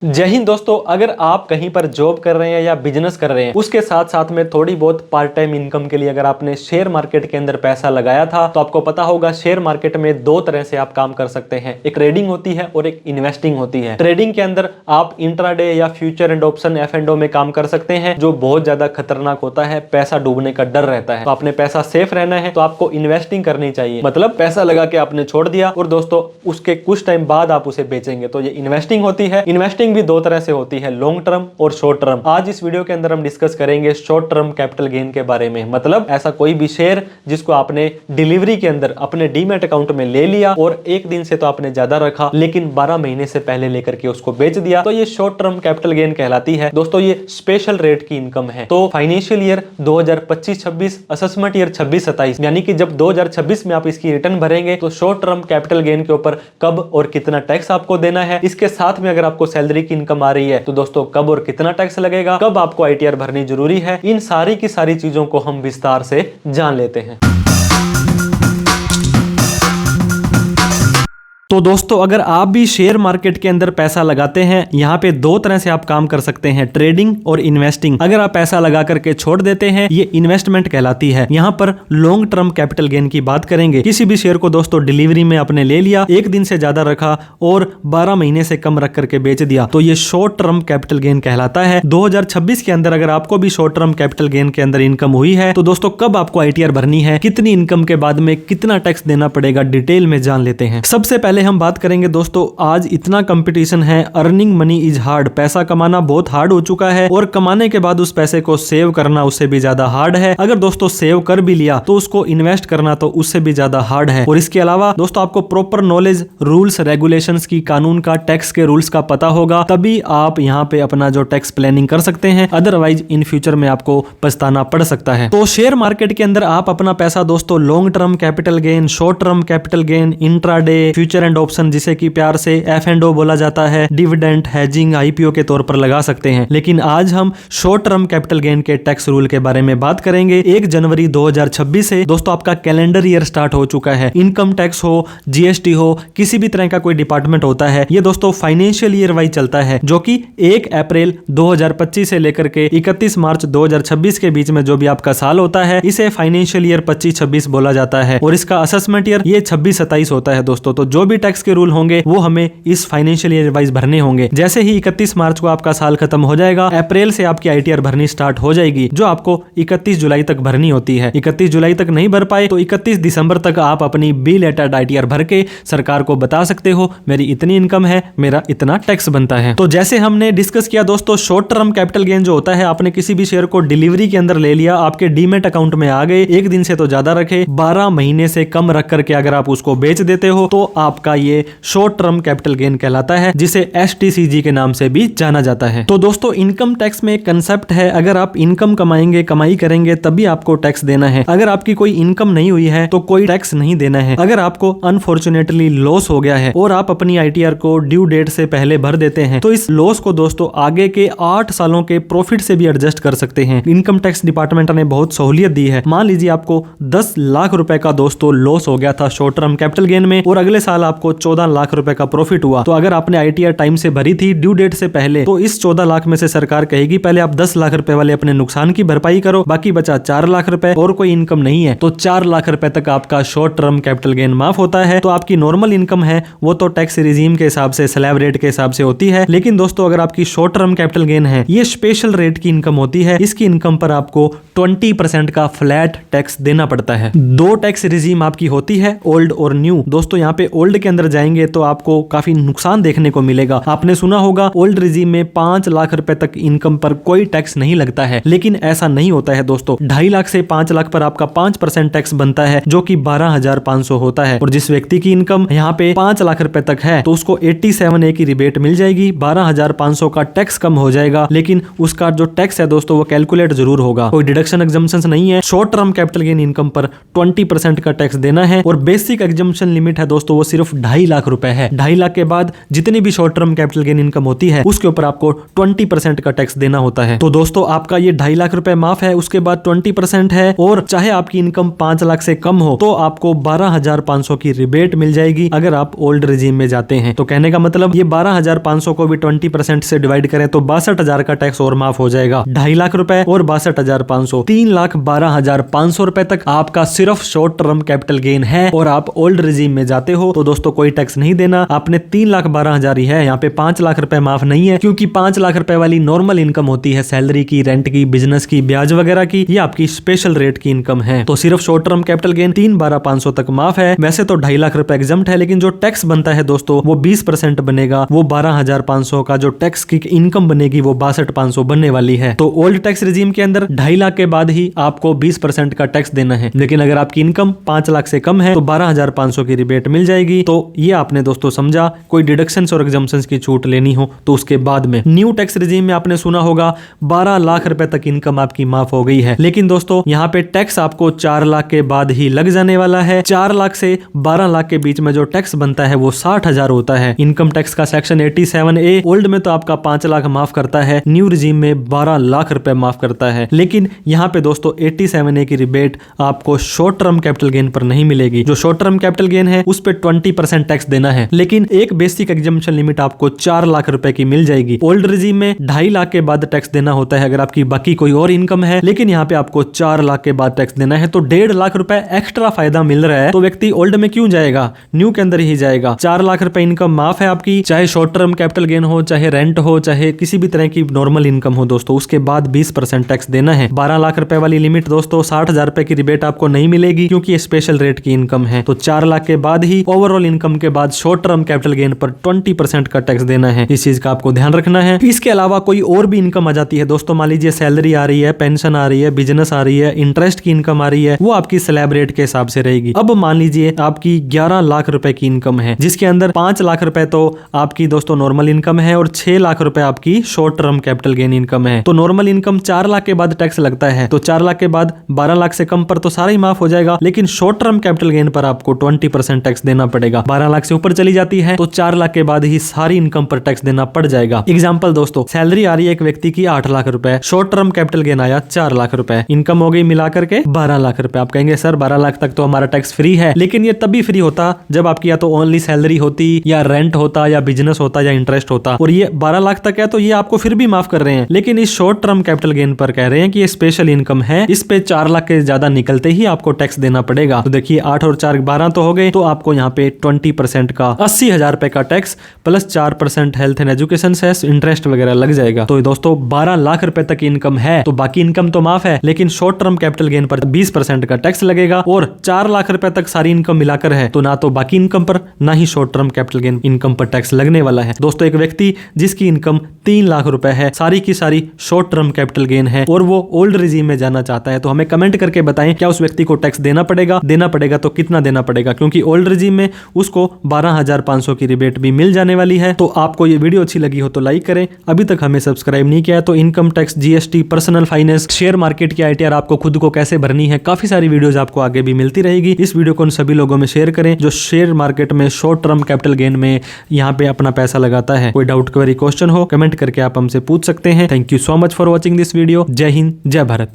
जय हिंद दोस्तों, अगर आप कहीं पर जॉब कर रहे हैं या बिजनेस कर रहे हैं, उसके साथ साथ में थोड़ी बहुत पार्ट टाइम इनकम के लिए अगर आपने शेयर मार्केट के अंदर पैसा लगाया था तो आपको पता होगा शेयर मार्केट में दो तरह से आप काम कर सकते हैं। एक ट्रेडिंग होती है और एक इन्वेस्टिंग होती है। ट्रेडिंग के अंदर आप इंट्राडे या फ्यूचर एंड ऑप्शन F&O में काम कर सकते हैं, जो बहुत ज्यादा खतरनाक होता है, पैसा डूबने का डर रहता है। तो आपने पैसा सेफ रहना है तो आपको इन्वेस्टिंग करनी चाहिए, मतलब पैसा लगा के आपने छोड़ दिया और दोस्तों उसके कुछ टाइम बाद आप उसे बेचेंगे, तो ये इन्वेस्टिंग होती है। इन्वेस्टिंग भी दो तरह से होती है, लॉन्ग टर्म और शॉर्ट टर्म। आज इस वीडियो के अंदर हम डिस्कस करेंगे शॉर्ट टर्म कैपिटल गेन के बारे में, मतलब ऐसा कोई भी शेयर जिसको आपने डिलीवरी के अंदर अपने डीमैट अकाउंट में ले लिया और एक दिन से तो आपने ज्यादा रखा लेकिन 12 महीने से पहले लेकर के उसको बेच दिया, तो ये शॉर्ट टर्म कैपिटल गेन कहलाती है। दोस्तों ये स्पेशल रेट की इनकम है। तो फाइनेंशियल ईयर 2025-26, असेसमेंट ईयर 26-27, यानी कि जब 2026 में आप इसकी रिटर्न भरेंगे तो शॉर्ट टर्म कैपिटल गेन के ऊपर कब और कितना टैक्स आपको देना है, इसके साथ में अगर आपको सैलरी की इनकम आ रही है तो दोस्तों कब और कितना टैक्स लगेगा, कब आपको ITR भरनी जरूरी है, इन सारी की सारी चीजों को हम विस्तार से जान लेते हैं। तो दोस्तों अगर आप भी शेयर मार्केट के अंदर पैसा लगाते हैं, यहाँ पे दो तरह से आप काम कर सकते हैं, ट्रेडिंग और इन्वेस्टिंग। अगर आप पैसा लगा करके छोड़ देते हैं, ये इन्वेस्टमेंट कहलाती है। यहाँ पर लॉन्ग टर्म कैपिटल गेन की बात करेंगे। किसी भी शेयर को दोस्तों डिलीवरी में आपने ले लिया, एक दिन से ज्यादा रखा और 12 महीने से कम रख करके बेच दिया, तो ये शॉर्ट टर्म कैपिटल गेन कहलाता है। 2026 के अंदर अगर आपको भी शॉर्ट टर्म कैपिटल गेन के अंदर इनकम हुई है तो दोस्तों कब आपको ITR भरनी है, कितनी इनकम के बाद में कितना टैक्स देना पड़ेगा, डिटेल में जान लेते हैं। सबसे पहले हम बात करेंगे दोस्तों, आज इतना कंपटीशन है, अर्निंग मनी इज हार्ड, पैसा कमाना बहुत हार्ड हो चुका है और कमाने के बाद उस पैसे को सेव करना उससे भी ज्यादा हार्ड है। अगर दोस्तों सेव कर भी लिया तो उसको इन्वेस्ट करना तो उससे भी ज्यादा हार्ड है। और इसके अलावा दोस्तों आपको प्रॉपर नॉलेज, रूल्स रेगुलेशंस की, कानून का, टैक्स के रूल्स का पता होगा, तभी आप यहाँ पे अपना जो टैक्स प्लानिंग कर सकते हैं, अदरवाइज इन फ्यूचर में आपको पछताना पड़ सकता है। तो शेयर मार्केट के अंदर आप अपना पैसा दोस्तों long term capital gain, short term capital gain, intraday, future and option जिसे कि प्यार से F&O बोला जाता है, डिविडेंड, हेजिंग, IPO के तौर पर लगा सकते हैं। लेकिन आज हम शॉर्ट टर्म कैपिटल गेन के टैक्स रूल के बारे में बात करेंगे। 1 जनवरी 2026 से दोस्तों आपका कैलेंडर ईयर स्टार्ट हो चुका है। इनकम टैक्स हो, GST हो, किसी भी तरह का कोई डिपार्टमेंट होता है, ये दोस्तों फाइनेंशियल ईयर वाइज चलता है, जो कि 1 अप्रैल 2025 से लेकर के 31 मार्च 2026 के बीच में जो भी आपका साल होता है, इसे फाइनेंशियल ईयर 25-26 बोला जाता है। और इसका असेसमेंट ईयर ये 26-27 होता है दोस्तों। तो जो भी टैक्स के रूल होंगे वो हमें इस फाइनेंशियल ईयर वाइज भरने होंगे। जैसे ही 31 मार्च को आपका साल खत्म हो जाएगा, अप्रैल से आपकी ITR भरनी स्टार्ट हो जाएगी, जो आपको 31 जुलाई तक भरनी होती है। 31 जुलाई तक नहीं भर पाए तो 31 दिसंबर तक आप अपनी बी लेटेड ITR भर के सरकार को बता सकते हो, मेरी इतनी इनकम है, मेरा इतना टैक्स बनता है। तो जैसे हमने डिस्कस किया दोस्तों, शॉर्ट टर्म कैपिटल गेन जो होता है, आपने किसी भी शेयर को डिलीवरी के अंदर ले लिया, आपके डीमेट अकाउंट में आ गए, एक दिन से तो ज्यादा रखे, 12 महीने से कम रख करके अगर आप उसको बेच देते हो तो आपका ये शॉर्ट टर्म कैपिटल गेन कहलाता है, जिसे STCG के नाम से भी जाना जाता है। तो दोस्तों इनकम टैक्स में एक कंसेप्ट है, अगर आप इनकम कमाएंगे, कमाई करेंगे, तभी आपको टैक्स देना है। अगर आपकी कोई इनकम नहीं हुई है तो कोई टैक्स नहीं देना है। अगर आपको अनफॉर्चुनेटली लॉस हो गया है और आप अपनी ITR को ड्यू डेट से पहले भर देते हैं तो इस लॉस को दोस्तों आगे के 8 सालों के प्रॉफिट से भी एडजस्ट कर सकते हैं। इनकम टैक्स डिपार्टमेंट ने बहुत सहूलियत दी है। मान लीजिए आपको 10 लाख रुपए का दोस्तों लॉस हो गया था शॉर्ट टर्म कैपिटल गेन में और अगले साल आपको 14 लाख रुपए का प्रॉफिट हुआ, तो अगर आपने ITR टाइम से भरी थी ड्यू डेट से पहले, तो इस 14 लाख में से सरकार कहेगी पहले आप 10 लाख रुपए वाले अपने नुकसान की भरपाई करो, बाकी बचा 4 लाख रुपए और कोई इनकम नहीं है तो 4 लाख रुपए तक आपका शॉर्ट टर्म कैपिटल गेन माफ होता है। तो आपकी नॉर्मल इनकम है वो तो टैक्स रिजीम के हिसाब से, स्लैब रेट के हिसाब से होती है, लेकिन दोस्तों अगर आपकी शॉर्ट टर्म कैपिटल गेन है, ये स्पेशल रेट की इनकम होती है। इसकी इनकम पर आपको 20% का फ्लैट टैक्स देना पड़ता है। 2 टैक्स रिजीम आपकी होती है, ओल्ड और न्यू। दोस्तों यहाँ पे ओल्ड के अंदर जाएंगे तो आपको काफी नुकसान देखने को मिलेगा। आपने सुना होगा ओल्ड रिजीम में 5 लाख रुपए तक इनकम पर कोई टैक्स नहीं लगता है, लेकिन ऐसा नहीं होता है दोस्तों। 2.5 लाख से 5 लाख पर आपका 5% टैक्स बनता है, जो कि 12,500 होता है। और जिस व्यक्ति की इनकम यहाँ पे 5 लाख रुपए तक है तो उसको 87A की रिबेट मिल जाएगी, 12,500 का टैक्स कम हो जाएगा, लेकिन उसका जो टैक्स है दोस्तों वो कैलकुलेट जरूर होगा, कोई डिडक्शन एग्जम्पशन नहीं है। Short term capital gain income पर 20% का टैक्स देना है और बेसिक एग्जम्पशन लिमिट है दोस्तों वो सिर्फ सिर्फ 2.5 लाख रुपए है। 2.5 लाख के बाद जितनी भी short term capital gain income होती है उसके ऊपर आपको 20% का टैक्स देना होता है। तो दोस्तों आपका ये 2.5 लाख रुपए माफ है, उसके बाद 20% है, और चाहे आपकी इनकम 5 लाख से कम हो तो आपको 12,500 की रिबेट मिल जाएगी अगर आप ओल्ड रिजीम में जाते हैं। तो कहने का मतलब ये 12,500 को भी 20% से डिवाइड करें तो 62,000 का टैक्स और माफ हो जाएगा। 2.5 लाख रुपए और 62,500, 3,12,500 रुपए तक आपका सिर्फ शॉर्ट टर्म कैपिटल गेन है और आप ओल्ड रिजीम में जाते हो तो दोस्तों कोई टैक्स नहीं देना। आपने 3,12,000 ही है, यहाँ पे 5 लाख रुपए माफ नहीं है, क्योंकि 5 लाख रुपए वाली नॉर्मल इनकम होती है, सैलरी की, रेंट की, बिजनेस की, ब्याज वगैरह की, ये आपकी स्पेशल रेट की इनकम है। तो सिर्फ शॉर्ट टर्म कैपिटल गेन 3,12,500 तक माफ है। वैसे तो 2.5 लाख रुपए एग्जम्प्ट है, लेकिन जो टैक्स बनता है दोस्तों वो 20% बनेगा। वो 12,500 का जो टैक्स की इनकम बनेगी वो 62,500 बनने वाली है। तो ओल्ड टैक्स रिजीम के अंदर 2.5 लाख के बाद ही आपको 20% का टैक्स देना है, लेकिन अगर आपकी इनकम 5 लाख से कम है तो 12,500 की रिबेट मिल जाएगी। तो ये आपने दोस्तों समझा। कोई डिडक्शंस और एग्जम्पशंस की छूट लेनी हो तो उसके बाद में न्यू टैक्स रिजीम में आपने सुना होगा 12 लाख रुपए तक इनकम आपकी माफ हो गई है, लेकिन दोस्तों यहाँ पे टैक्स आपको 4 लाख के बाद ही लग जाने वाला है। 4 लाख से 12 लाख के बीच में जो टैक्स बनता है वो 60,000 होता है। इनकम टैक्स का सेक्शन 87A ओल्ड में तो आपका 5 लाख माफ करता है, न्यू रिजीम में 12 लाख रुपए माफ करता है। लेकिन यहाँ पे दोस्तों 87A की रिबेट आपको शॉर्ट टर्म कैपिटल गेन पर नहीं मिलेगी। जो शॉर्ट टर्म कैपिटल गेन है उस पे 20% टैक्स देना है, लेकिन एक बेसिक एग्जम्पशन लिमिट आपको 4 लाख रुपए की मिल जाएगी। ओल्ड रिजीम में 2.5 लाख के बाद टैक्स देना होता है अगर आपकी बाकी कोई और इनकम है, लेकिन यहाँ पे आपको 4 लाख के बाद टैक्स देना है। तो 1.5 लाख रुपए एक्स्ट्रा फायदा मिल रहा है, तो व्यक्ति ओल्ड में क्यों जाएगा, न्यू के अंदर ही जाएगा। 4 लाख रुपए इनकम माफ है आपकी, चाहे शॉर्ट टर्म कैपिटल गेन हो, चाहे रेंट हो, चाहे किसी भी तरह की नॉर्मल इनकम हो दोस्तों, उसके बाद 20% टैक्स देना है। 12 लाख रुपए वाली लिमिट दोस्तों 60,000 रुपए की रिबेट आपको नहीं मिलेगी, क्योंकि ये स्पेशल रेट की इनकम है। तो 4 लाख के बाद ही ओवरऑल इनकम के बाद शॉर्ट टर्म कैपिटल गेन पर 20% का टैक्स देना है। इस चीज का आपको ध्यान रखना है। इसके अलावा कोई और भी इनकम आ जाती है दोस्तों, मान लीजिए सैलरी आ रही है, पेंशन आ रही है, बिजनेस आ रही है, इंटरेस्ट की इनकम आ रही है, वो आपकी स्लैब रेट के हिसाब से रहेगी। अब मान लीजिए आपकी 11 लाख रुपए की इनकम है, जिसके अंदर 5 लाख रुपए तो आपकी दोस्तों नॉर्मल इनकम है और 6 लाख रुपए आपकी short term capital gain income है। तो नॉर्मल इनकम 4 लाख के बाद टैक्स लगता है, तो 4 लाख के बाद 12 लाख से कम पर तो सारा ही माफ हो जाएगा, लेकिन शॉर्ट टर्म कैपिटल गेन पर आपको 20% टैक्स देना पड़ेगा। 12 लाख से ऊपर चली जाती है तो 4 लाख के बाद ही सारी इनकम पर टैक्स देना पड़ जाएगा। एग्जाम्पल दोस्तों, सैलरी आ रही है एक व्यक्ति की 8 लाख रुपए, शॉर्ट टर्म कैपिटल गेन आया 4 लाख रुपए, इनकम हो गई मिलाकर के 12 लाख रुपए। आप कहेंगे सर 12 लाख तक तो हमारा टैक्स फ्री है, लेकिन ये तभी फ्री होता जब आपकी या तो ओनली सैलरी होती, या रेंट होता, या बिजनेस होता, या इंटरेस्ट होता, और ये 12 लाख तक है तो ये आपको फिर भी माफ कर रहे हैं। लेकिन इस शॉर्ट टर्म कैपिटल गेन पर कह रहे हैं कि ये स्पेशल इनकम है, इस पे 4 लाख के ज्यादा निकलते ही आपको टैक्स देना पड़ेगा। तो देखिए 8 और 4 12 तो हो गए, तो आपको यहाँ पे 20% का 80,000 रुपए का tax plus 4% health and education cess, interest वगैरह लग जाएगा। तो दोस्तों 12 लाख रुपए तक इनकम है तो बाकी इनकम तो माफ है, लेकिन शॉर्ट टर्म कैपिटल गेन पर 20% का टैक्स लगेगा, और 4 लाख रुपए तक सारी इनकम मिलाकर है तो ना तो बाकी इनकम पर ना ही short term capital gain income पर टैक्स लगने वाला है। दोस्तों एक व्यक्ति जिसकी इनकम 3 लाख रुपए है, सारी की सारी शॉर्ट टर्म कैपिटल गेन है, और वो ओल्ड रिजीम में जाना चाहता है, तो हमें कमेंट करके बताएं क्या उस व्यक्ति को टैक्स देना पड़ेगा तो कितना देना पड़ेगा, क्योंकि ओल्ड रिजीम में उसको 12,500 की रिबेट भी मिल जाने वाली है। तो आपको ये वीडियो अच्छी लगी हो तो लाइक करें, अभी तक हमें सब्सक्राइब नहीं किया है तो income tax, GST, personal finance, share market की आईटीआर आपको खुद को कैसे भरनी है, काफी सारी वीडियोस आपको आगे भी मिलती रहेगी। इस वीडियो को उन सभी लोगों में शेयर करें जो शेयर मार्केट में शॉर्ट टर्म कैपिटल गेन में यहाँ पे अपना पैसा लगाता है। कोई डाउट, क्वेरी, क्वेश्चन हो कमेंट करके आप हमसे पूछ सकते हैं। Thank you so much for watching this video. जय हिंद, जय भारत।